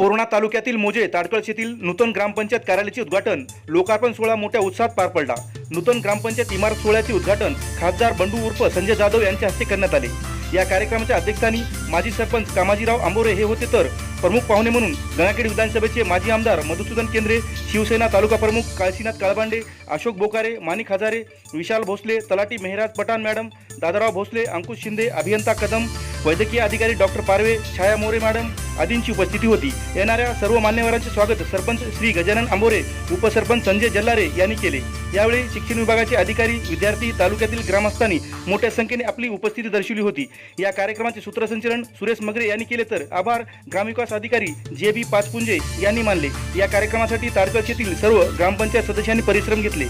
पूर्णा तालुक्यातील मोजे ताडकळ येथील नूतन ग्रामपंचायत कार्यालयाचे उद्घाटन लोकार्पण सोहळा मोठ्या उत्साहात पार पडला। नूतन ग्रामपंचायत इमारत सोहळ्याचे उद्घाटन खासदार बंडू उर्फ संजय जाधव यांच्या हस्ते करण्यात आले। या कार्यक्रमाच्या अध्यक्षस्थानी माजी सरपंच कामाजीराव आंबोरे हे होते, तर प्रमुख पाहुणे म्हणून गंगाखेड विधानसभेचे माजी आमदार मधुसूदन केंद्रे, शिवसेना तालुका प्रमुख काळशीनाथ काळबांडे, अशोक बोकारे, माणिक हजारे, विशाल भोसले, तलाठी मेहराज पठाण मॅडम, दादाराव भोसले, अंकुश शिंदे, अभियंता कदम, वैद्यकीय अधिकारी डॉक्टर पारवे, छाया मोरे मॅडम आदींची उपस्थिती होती। येणाऱ्या सर्व मान्यवरांचे स्वागत सरपंच श्री गजानन आंबोरे, उपसरपंच संजय जल्लारे यांनी केले। यावेळी शिक्षण विभागाचे अधिकारी, विद्यार्थी, तालुक्यातील ग्रामस्थांनी मोठ्या संख्येने आपली उपस्थिती दर्शवली होती। या कार्यक्रमाचे सूत्रसंचालन सुरेश मगरे यांनी केले, तर आभार ग्रामविकास अधिकारी जे.बी. पाचपुंजे यांनी मानले। या कार्यक्रमासाठी ताडकळ येथील सर्व ग्रामपंचायत सदस्यांनी परिश्रम घेतले।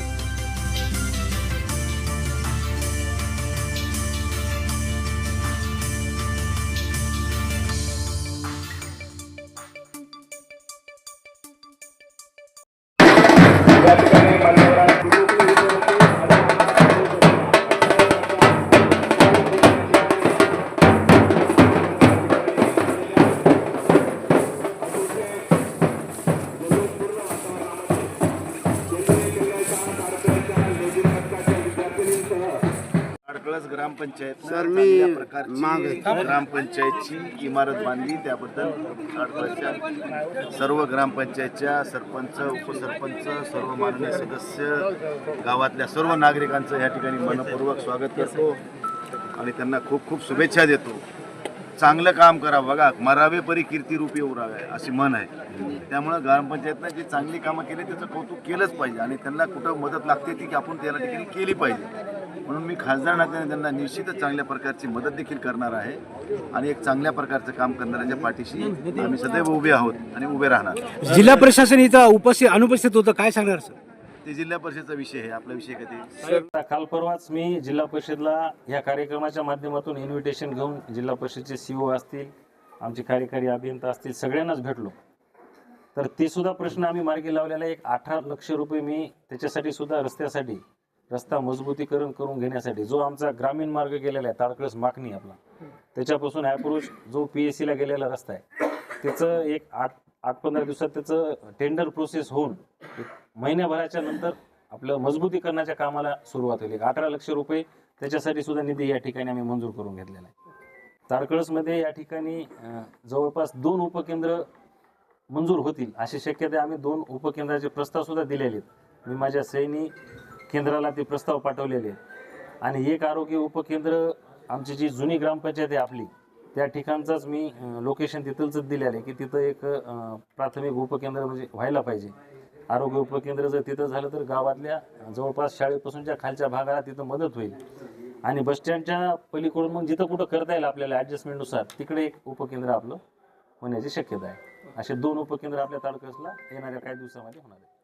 ग्रामपंचायत सर मी ग्रामपंचायतची इमारत बांधली, त्याबद्दल ताडकळच्या सर्व ग्रामपंचायतच्या सरपंच, उपसरपंच, सर्व माननीय सदस्य, गावातल्या सर्व नागरिकांचं या ठिकाणी मनपूर्वक स्वागत करतो आणि त्यांना खूप खूप शुभेच्छा देतो। चांगलं काम करा, बघा मरावे परी कीर्ती रूपी उरावे अशी म्हण आहे। त्यामुळं ग्रामपंचायतनं जी चांगली कामं केली त्याचं कौतुक केलंच पाहिजे आणि त्यांना कुठं मदत लागते ती आपण त्याला ठिकाणी केली पाहिजे। म्हणून मी खासदार नात्याने त्यांना निश्चितच चांगल्या प्रकारची मदत देखील करणार आहे आणि एक चांगल्या प्रकारचं काम करणाऱ्यांच्या पाठीशी आम्ही सदैव उभे आहोत आणि उभे राहणार। जिल्हा प्रशासन इथं अनुपस्थित होतं, काय सांगणार सर? ते जिल्हा परिषदेचा विषय आहे, आपला विषय कधी काल परवाच मी जिल्हा परिषदला या कार्यक्रमाच्या माध्यमातून इन्व्हिटेशन घेऊन जिल्हा परिषदचे सीओ असतील, आमचे कार्यकारी अभियंता असतील, सगळ्यांनाच भेटलो। तर ते सुद्धा प्रश्न आम्ही मार्गी लावलेला, एक 18 लाख रुपये मी त्याच्यासाठी सुद्धा रस्ता मजबूतीकरण करून घेण्यासाठी, जो आमचा ग्रामीण मार्ग गेलेला आहे ताडकळस माकणी आपला, त्याच्यापासून अप्रोच जो PSC ला गेलेला रस्ता आहे, त्याचं एक 8-15 दिवसात त्याचं टेंडर प्रोसेस होऊन महिन्याभराच्या नंतर आपलं मजबूतीकरणाच्या कामाला सुरुवात होईल। 18 लाख रुपये त्याच्यासाठी सुद्धा निधी या ठिकाणी आम्ही मंजूर करून घेतलेला आहे। ताडकळसमध्ये या ठिकाणी जवळपास 2 उपकेंद्र मंजूर होतील अशी शक्यता, आम्ही 2 उपकेंद्राचे प्रस्ताव सुद्धा दिलेले आहेत। मी माझ्या सैनी केंद्राला ते प्रस्ताव पाठवलेले आहेत आणि एक आरोग्य उपकेंद्र आमची जी जुनी ग्रामपंचायत आहे आपली, त्या ठिकाणचाच मी लोकेशन तिथलंच दिलेलं आहे की तिथं एक प्राथमिक उपकेंद्र म्हणजे व्हायला पाहिजे। आरोग्य उपकेंद्र जर तिथं झालं तर गावातल्या जवळपास शाळेपासूनच्या खालच्या भागाला तिथं मदत होईल आणि बसस्टँडच्या पलीकडून मग जिथं कुठं करता येईल आपल्याला ॲडजस्टमेंटनुसार तिकडे एक उपकेंद्र आपलं होण्याची शक्यता आहे। असे 2 उपकेंद्र आपल्या तालुक्याला येणाऱ्या काही दिवसामध्ये होणार आहे।